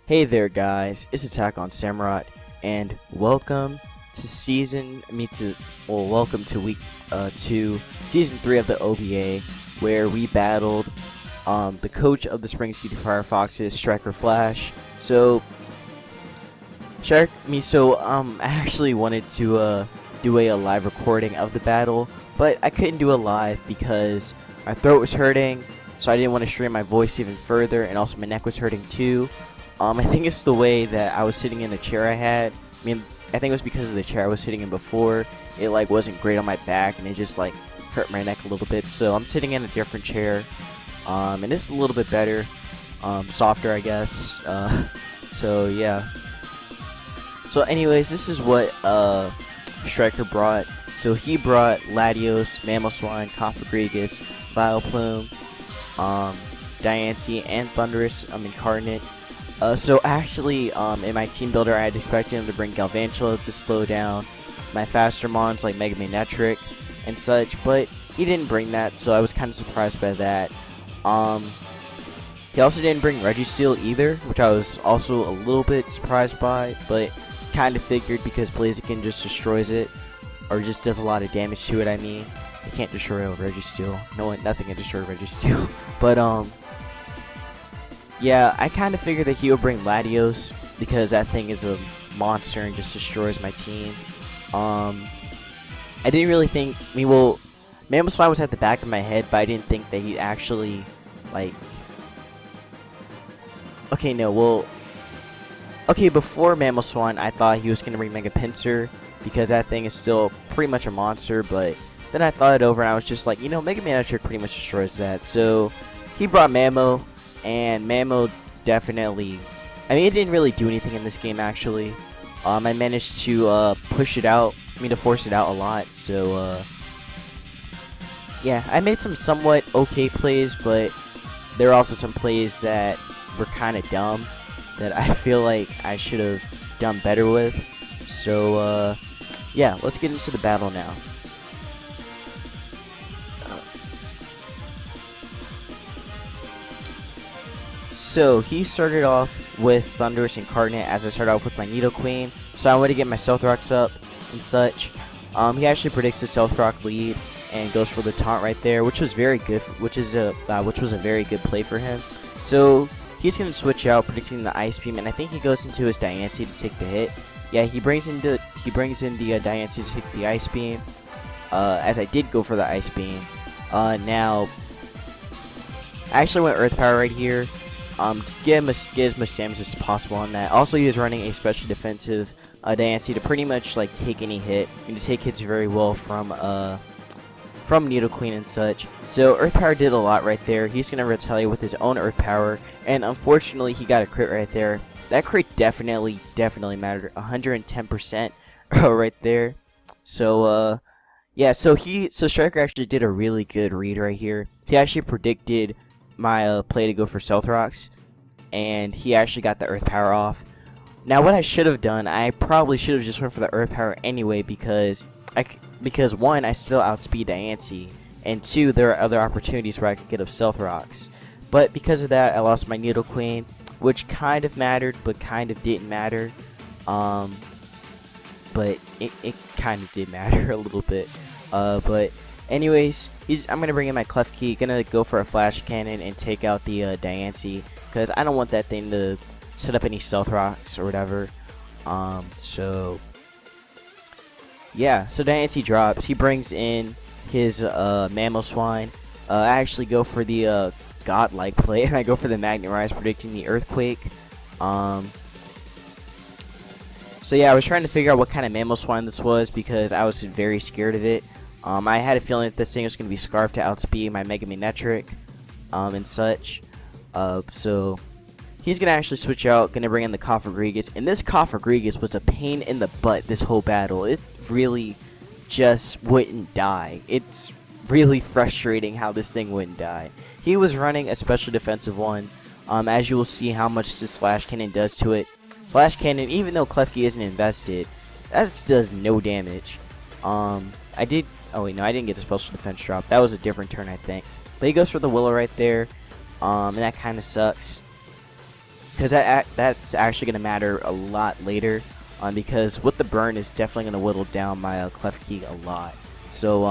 Hey there guys, it's Attack on Samurott, and welcome to welcome to week 2, season 3 of the OBA, where we battled the coach of the Spring City Firefoxes, Striker Flash. I actually wanted to do a live recording of the battle, but I couldn't do it live because my throat was hurting, so I didn't want to strain my voice even further, and also my neck was hurting too. I think it's the way that I was sitting in the chair I had. I think it was because of the chair I was sitting in before. It wasn't great on my back, and it just hurt my neck a little bit. So I'm sitting in a different chair, and it's a little bit better, softer, I guess. So yeah. So anyways, this is what Striker brought. So he brought Latios, Mamoswine, Confagrigus, Vileplume, Diancie, and Thundurus Incarnate. So actually, in my team builder, I had expected him to bring Galvantula to slow down my faster mons like Mega Manectric and such, but he didn't bring that, so I was kind of surprised by that. He also didn't bring Registeel either, which I was also a little bit surprised by, but kind of figured because Blaziken just destroys it, or just does a lot of damage to it. I mean, you can't destroy a Registeel. Nothing can destroy Registeel. But yeah, I kind of figured that he would bring Latios because that thing is a monster and just destroys my team. I didn't really think. Mamoswine was at the back of my head, but I didn't think that he'd actually before Mamoswine, I thought he was gonna bring Mega Pinsir because that thing is still pretty much a monster. But then I thought it over and I was just like, Mega Manectric pretty much destroys that. So he brought Mamo. And Mamo definitely, it didn't really do anything in this game actually. I managed to force it out a lot. So yeah, I made some somewhat okay plays, but there are also some plays that were kind of dumb that I feel like I should have done better with. So yeah, let's get into the battle now. So he started off with Thundurus Incarnate as I started off with my Nidoqueen. So I want to get my Stealth Rocks up and such. He actually predicts the Stealth Rock lead and goes for the taunt right there, which was very good. Which was a very good play for him. So he's gonna switch out, predicting the Ice Beam, and I think he goes into his Diancie to take the hit. Yeah, he brings in the Diancie to take the Ice Beam. As I did go for the Ice Beam. Now I actually went Earth Power right here. To get as much damage as possible on that. Also, he was running a special defensive Diancie to pretty much take any hit and to take hits very well from Nidoqueen and such. So Earth Power did a lot right there. He's gonna retaliate with his own Earth Power, and unfortunately, he got a crit right there. That crit definitely mattered. 110% right there. So yeah. So Striker actually did a really good read right here. He actually predicted my play to go for Stealth Rocks, and he actually got the Earth Power off. Now what I should have done, I probably should have just went for the Earth Power anyway, because one, I still outspeed Diancie, and two, there are other opportunities where I could get up Stealth Rocks. But because of that, I lost my Nidoqueen, which kind of mattered but kind of didn't matter. But it kind of did matter a little bit. But anyways, I'm going to bring in my Klefki, going to go for a Flash Cannon and take out the Diancie, because I don't want that thing to set up any Stealth Rocks or whatever. So yeah, so Diancie drops. He brings in his Mamoswine. I actually go for the godlike play, and I go for the Magnet Rise, predicting the Earthquake. So yeah, I was trying to figure out what kind of Mamoswine this was because I was very scared of it. I had a feeling that this thing was going to be Scarfed to outspeed my Mega Manectric and such. So he's going to actually switch out, going to bring in the Confagrigus. And this Confagrigus was a pain in the butt this whole battle. It really just wouldn't die. It's really frustrating how this thing wouldn't die. He was running a special defensive one. As you will see how much this Flash Cannon does to it. Flash Cannon, even though Klefki isn't invested, that does no damage. Oh wait, no, I didn't get the special defense drop. That was a different turn, I think. But he goes for the Willow right there. And that kind of sucks. because that's actually going to matter a lot later. Because with the burn is definitely going to whittle down my clef key a lot. So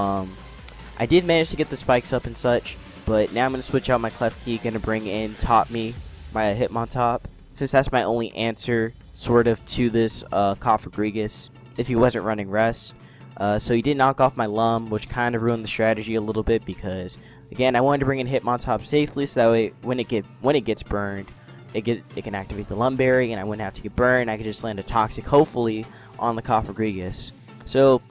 I did manage to get the spikes up and such, but now I'm going to switch out my clef key, going to bring in top me, my Hitmontop, since that's my only answer sort of to this Cofagrigus if he wasn't running rest. So he did knock off my Lum, which kind of ruined the strategy a little bit, because again I wanted to bring in Hitmontop safely so that way when it gets burned, it can activate the Lumberry, and I wouldn't have to get burned. I could just land a Toxic, hopefully, on the Cofagrigus. So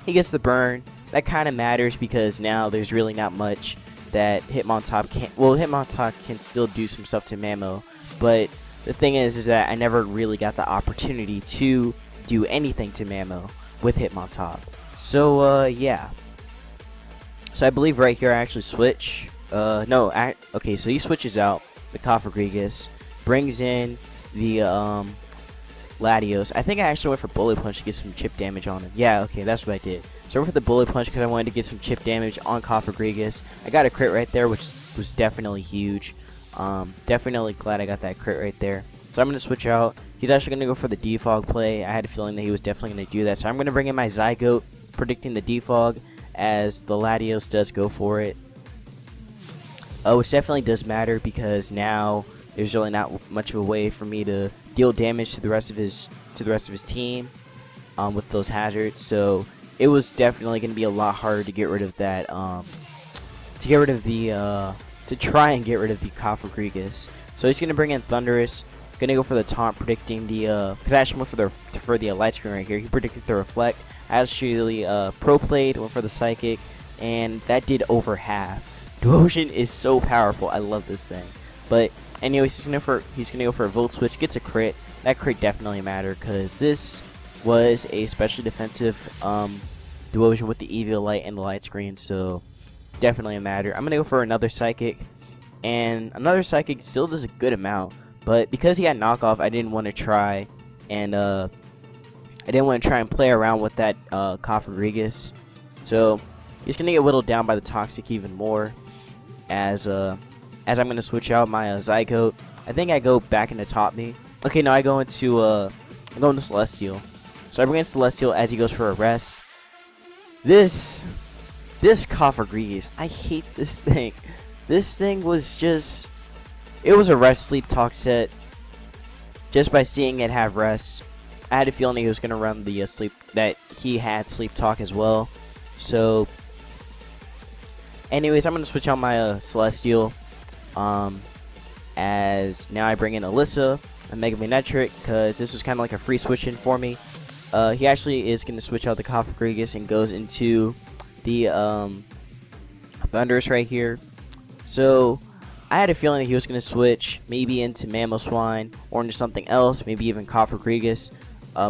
he gets the burn. That kind of matters because now there's really not much that Hitmontop can't. Well, Hitmontop can still do some stuff to Mamo, but the thing is that I never really got the opportunity to do anything to Mamo with Hitmontop. So yeah. So I believe right here I actually switch. Okay, so he switches out the Cofagrigus, brings in the Latios. I think I actually went for Bullet Punch to get some chip damage on him. Yeah, okay, that's what I did. So I went for the Bullet Punch because I wanted to get some chip damage on Cofagrigus. I got a crit right there, which was definitely huge. Definitely glad I got that crit right there. So I'm going to switch out. He's actually going to go for the Defog play. I had a feeling that he was definitely going to do that. So I'm going to bring in my Zygote, predicting the Defog, as the Latios does go for it. Which definitely does matter because now there's really not much of a way for me to deal damage to the rest of his team with those hazards. So it was definitely going to be a lot harder to get rid of that. To try and get rid of the Cofagrigus. So he's going to bring in Thundurus. Going to go for the taunt, predicting the because I actually went for the light screen right here. He predicted the reflect. I actually pro played, went for the psychic, and that did over half. Devotion is so powerful. I love this thing. But anyways, he's gonna go for a Volt Switch. Gets a crit. That crit definitely mattered because this was a specially defensive Devotion with the Evil Light and the light screen. So definitely a matter. I'm gonna go for another psychic, and another psychic still does a good amount. But because he had knockoff, I didn't want to try and play around with that Cofagrigus. So he's gonna get whittled down by the Toxic even more. As I'm gonna switch out my Zygote. I think I go back into top me. Okay, no, I go into Celestial. So I bring in Celestial as he goes for a rest. This Cofagrigus, I hate this thing. This thing was just, it was a rest sleep talk set. Just by seeing it have rest, I had a feeling he was gonna run the sleep, that he had sleep talk as well. So anyways, I'm going to switch out my Celestial, as now I bring in Alyssa, a Mega Magnetric, because this was kind of like a free switch in for me. He actually is going to switch out the Cofagrigus and goes into the Thundurus right here. So I had a feeling that he was going to switch maybe into Mamoswine or into something else, maybe even Cofagrigus,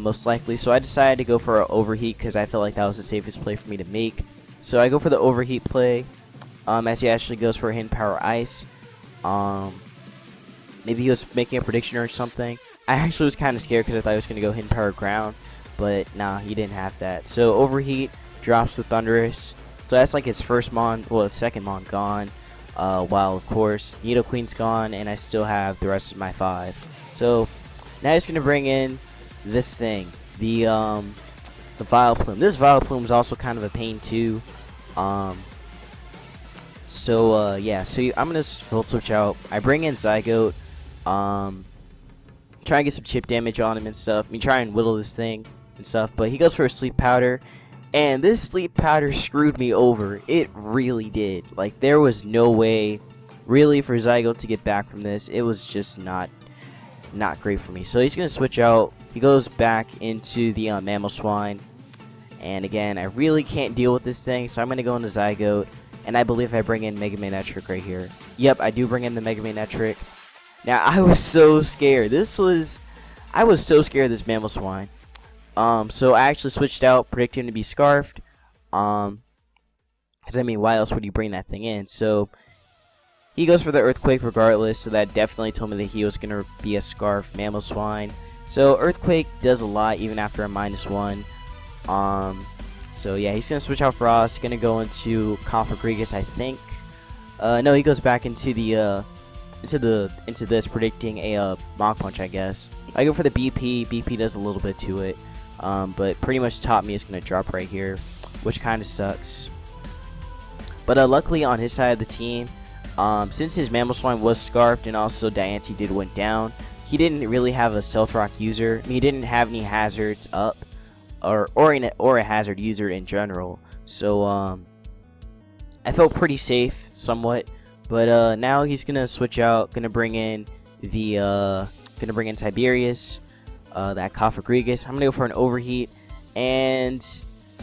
most likely. So I decided to go for an Overheat because I felt like that was the safest play for me to make. So I go for the Overheat play. As he actually goes for a Hidden Power Ice. Maybe he was making a prediction or something. I actually was kind of scared because I thought he was going to go Hidden Power Ground. But nah, he didn't have that. So Overheat drops the Thundurus. So that's like his first Mon, well, his second Mon gone. While of course Nidoqueen's gone, and I still have the rest of my 5. So now he's going to bring in this thing, the Vileplume. This Vileplume is also kind of a pain too. Yeah, so I'm going to Volt Switch out. I bring in Zygote, try and get some chip damage on him and stuff. I mean, try and whittle this thing and stuff, but he goes for a Sleep Powder, and this Sleep Powder screwed me over. It really did. Like, there was no way, really, for Zygote to get back from this. It was just not great for me. So he's going to switch out. He goes back into the Mamoswine, and again, I really can't deal with this thing, so I'm going to go into Zygote. And I believe I bring in Mega Magnetric right here. Yep, I do bring in the Mega Magnetric. Now, I was so scared. I was so scared of this Mamoswine. So I actually switched out, predicting him to be Scarfed. Because, I mean, why else would you bring that thing in? So he goes for the Earthquake regardless. So that definitely told me that he was going to be a Scarfed Mamoswine. So Earthquake does a lot even after a -1. So yeah, he's going to switch out Frost. He's going to go into Cofagrigus, I think. No, he goes back into the into this, predicting a Mach Punch, I guess. I go for the BP. BP does a little bit to it, but pretty much top me is gonna drop right here, which kind of sucks. But luckily on his side of the team, since his Mammal Swine was scarfed and also Diancie did went down, he didn't really have a Stealth Rock user. I mean, he didn't have any hazards up, or a hazard user in general. So I felt pretty safe somewhat. But now he's gonna switch out, gonna bring in Tiberius, that Cofagrigus. I'm gonna go for an Overheat, and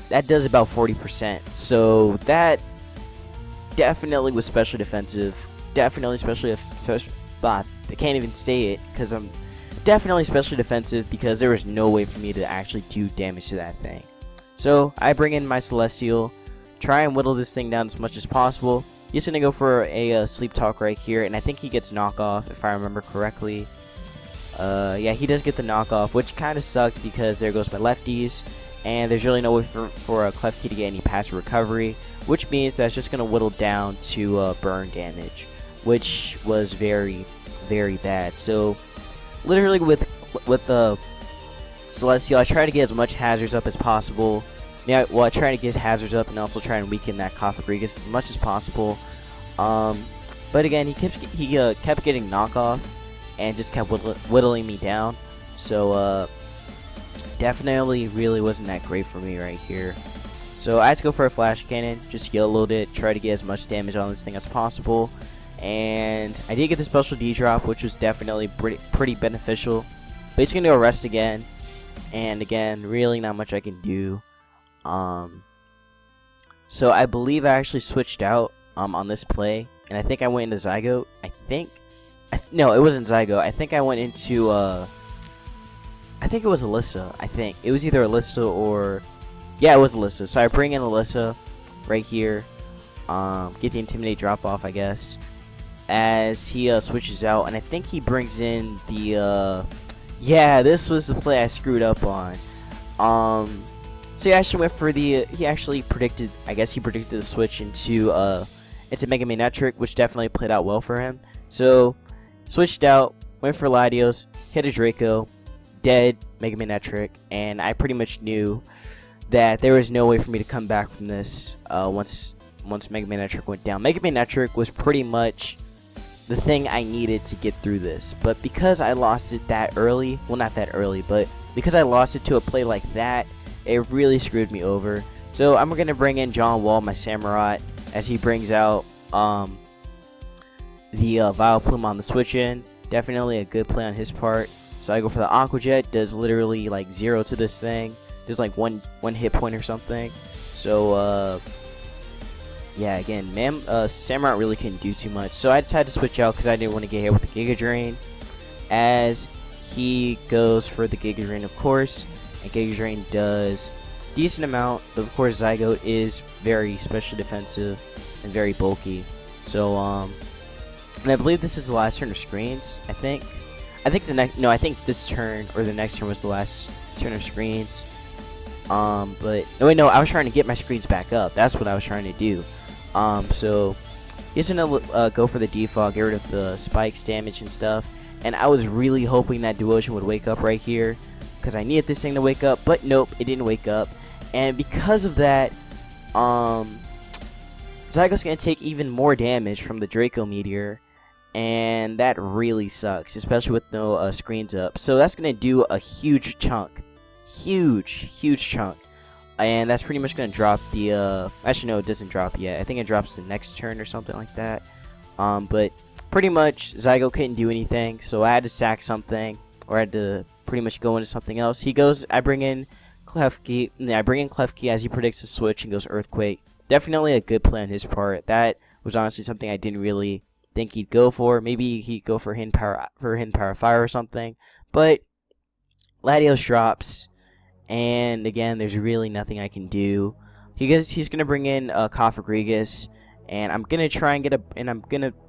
that does about 40%. So that definitely was special defensive. Definitely special. I can't even say it because I'm definitely specially defensive, because there was no way for me to actually do damage to that thing. So I bring in my Celestial, try and whittle this thing down as much as possible. He's gonna go for a Sleep Talk right here, and I think he gets knockoff if I remember correctly. Yeah, he does get the knockoff, which kind of sucked because there goes my lefties, and there's really no way for a Klefki to get any passive recovery, which means that's just gonna whittle down to burn damage, which was very, very bad. So literally with the Celestial, I try to get as much hazards up as possible. Yeah, well, I try to get hazards up and also try and weaken that Cofagrigus as much as possible. But again, he kept getting knockoff and just kept whittling me down. So definitely really wasn't that great for me right here. So I had to go for a Flash Cannon, just YOLO'd it, try to get as much damage on this thing as possible. And I did get the special D drop, which was definitely pretty beneficial. But he's gonna go rest again, and again, really not much I can do. So I believe I actually switched out on this play, and I think I went into Zygote. No, it wasn't Zygote. I think I went into I think it was Alyssa. I think it was either Alyssa or, yeah, it was Alyssa. So I bring in Alyssa right here, get the Intimidate drop off, I guess, as he switches out, and I think he brings in the yeah, this was the play I screwed up on. So he actually went for the he predicted the switch into Mega Man Netric, which definitely played out well for him. So switched out, went for Latios, hit a Draco, dead Mega Man Netric, and I pretty much knew that there was no way for me to come back from this once Mega Man Netric went down. Mega Man Netric was pretty much the thing I needed to get through this, but because I lost it that early, well, not that early, but because I lost it to a play like that, it really screwed me over. So I'm going to bring in John Wall, my Samurott, as he brings out the Vileplume on the switch in. Definitely a good play on his part. So I go for the Aqua Jet, does literally like 0 to this thing. There's like one hit point or something. So yeah, again, Samurott really couldn't do too much. So I decided to switch out because I didn't want to get hit with the Giga Drain, as he goes for the Giga Drain, of course. And Giga Drain does decent amount, but of course Zygote is very special defensive and very bulky. So and I believe this is the last turn of screens. I think this turn or the next turn was the last turn of screens. But no, I was trying to get my screens back up. That's what I was trying to do. So he's gonna go for the defog, get rid of the spikes damage and stuff. And I was really hoping that Duosion would wake up right here, because I needed this thing to wake up, but nope, it didn't wake up. And because of that, Zygote's gonna take even more damage from the Draco Meteor, and that really sucks, especially with no screens up. So that's gonna do a huge chunk, huge chunk, and that's pretty much gonna drop the actually no, it doesn't drop yet. I think it drops the next turn or something like that. But pretty much Zygote couldn't do anything, so I had to sack something, or I had to pretty much go into something else. He goes, I bring in Klefki as he predicts a switch and goes Earthquake. Definitely a good play on his part. That was honestly something I didn't really think he'd go for. Maybe he'd go for Hidden Power Fire or something. But Latios drops, and again, there's really nothing I can do. He's gonna bring in Cofagrigus, and I'm gonna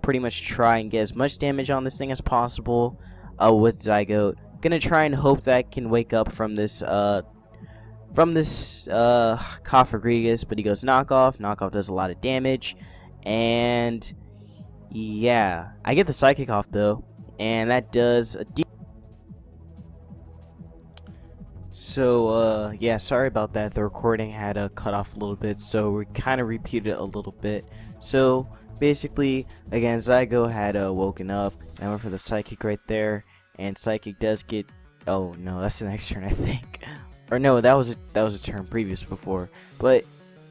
pretty much try and get as much damage on this thing as possible with Zygote. Gonna try and hope that I can wake up from this Cofagrigus, but he goes knockoff. Knockoff does a lot of damage, and Yeah, I get the psychic off though, and that does a So, yeah, sorry about that. The recording had cut off a little bit, so we kind of repeated it a little bit. So, basically, again, Zygo had woken up, and I went for the Psychic right there, and Psychic does get... Oh, no, that's the next turn, I think. Or no, that was a turn previous before. But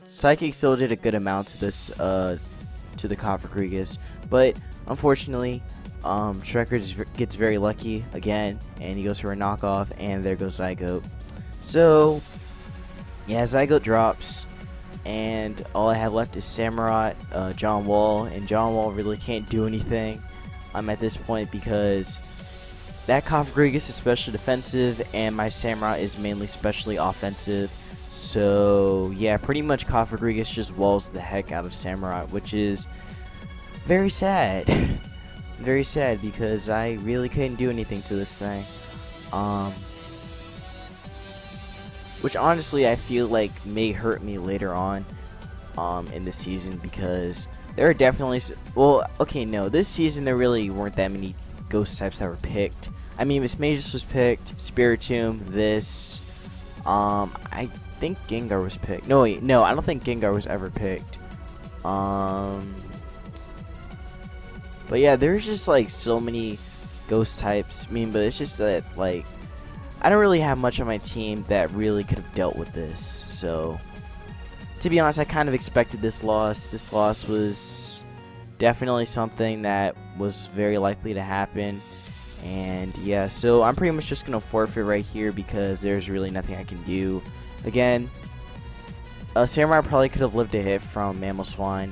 Psychic still did a good amount to this, to the Cofagrigus. But, unfortunately, Shrekker gets very lucky again, and he goes for a knockoff, and there goes Zygote. So, yeah, Zygote drops, and all I have left is Samurott, John Wall, and John Wall really can't do anything at this point because that Cofagrigus is specially defensive, and my Samurott is mainly specially offensive. So, yeah, pretty much Cofagrigus just walls the heck out of Samurott, which is very sad. Very sad because I really couldn't do anything to this thing. Which honestly I feel like may hurt me later on in the season because there are definitely well, okay, no, this season there really weren't that many ghost types that were picked. I mean, Miss Magus was picked, Spiritomb, this, I think Gengar was picked. No, wait, no, I don't think Gengar was ever picked. But yeah, there's just like so many ghost types. I mean, but it's just that like I don't really have much on my team that really could have dealt with this. So to be honest, I kind of expected this loss. This loss was definitely something that was very likely to happen. And yeah, so I'm pretty much just gonna forfeit right here because there's really nothing I can do. Again, Samurai probably could have lived a hit from Mamoswine.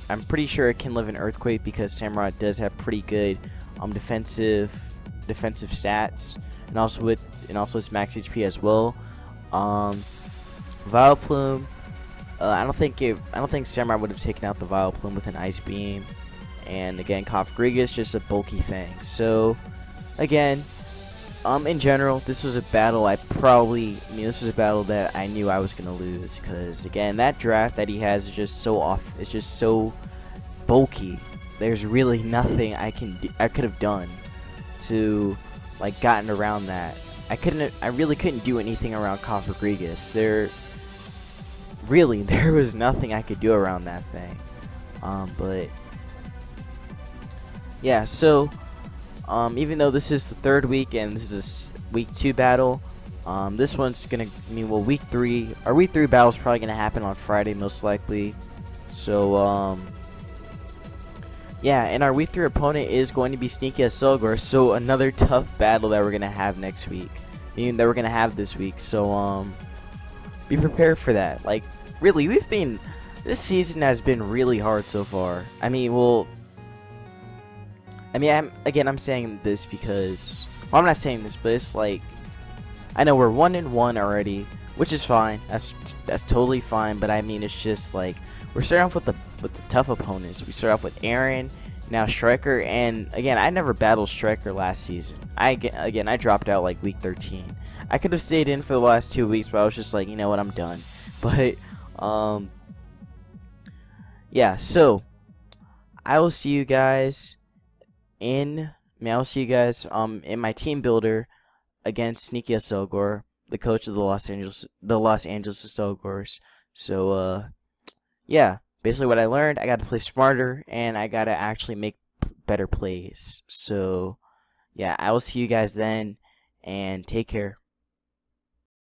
I'm pretty sure it can live in Earthquake because Samurai does have pretty good defensive stats, and also its max HP as well. Vileplume, I don't think Samurai would have taken out the Vileplume with an Ice Beam. And again, Cofagrigus just a bulky thing. So again, in general, this was a battle this was a battle that I knew I was going to lose because, again, that draft that he has is just so off. It's just so bulky. There's really nothing I could have done to, like, gotten around that. I really couldn't do anything around Cofagrigus. There was nothing I could do around that thing. But, yeah, so... even though this is the third week and this is a week 2 battle, this one's gonna mean week 3 battle is probably gonna happen on Friday most likely. So yeah, and our week 3 opponent is going to be Sneaky Asilgar, so another tough battle that we're gonna have next week, meaning that we're gonna have this week. So be prepared for that. Like, really, this season has been really hard so far. I mean, well, I'm saying this because, well, I'm not saying this, but it's like, I know we're 1-1 already, which is fine. That's totally fine. But I mean, it's just like we're starting off with the tough opponents. We start off with Aaron, now Striker, and again, I never battled Striker last season. I dropped out like week 13. I could have stayed in for the last 2 weeks, but I was just like, you know what, I'm done. But yeah. So I will see you guys in my team builder against Sneaky Asilgar, the coach of the Los Angeles Asilgars. So yeah, basically what I learned, I got to play smarter and I got to actually make better plays. So yeah, I will see you guys then, and take care.